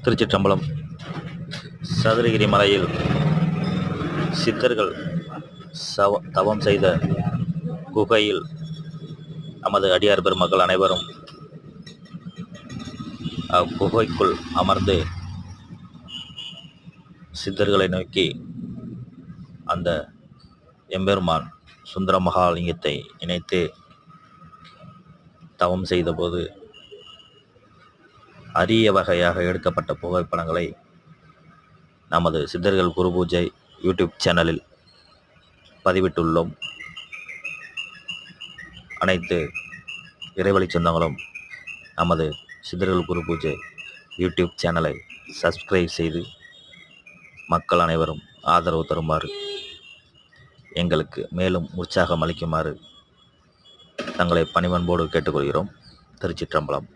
திருச்சிற்றம்பலம். சதுரகிரி மலையில் சித்தர்கள் தவம் செய்த குகையில் நமது அடியார் பெருமக்கள் அனைவரும் அக்குகைக்குள் அமர்ந்து சித்தர்களை நோக்கி அந்த எம்பெருமான் சுந்தர மகாலிங்கத்தை இணைத்து தவம் செய்தபோது அரிய வகையாக எடுக்கப்பட்ட புகைப்படங்களை நமது சித்தர்கள் குரு பூஜை யூடியூப் சேனலில் பதிவிட்டுள்ளோம். அனைத்து இறைவழி சொந்தங்களும் நமது சித்தர்கள் குரு பூஜை யூடியூப் சேனலை சப்ஸ்கிரைப் செய்து மக்கள் அனைவரும் ஆதரவு தருமாறு, எங்களுக்கு மேலும் உற்சாகம் அளிக்குமாறு தங்களை பணிவன்போடு கேட்டுக்கொள்கிறோம். திருச்சிற்றம்பலம்.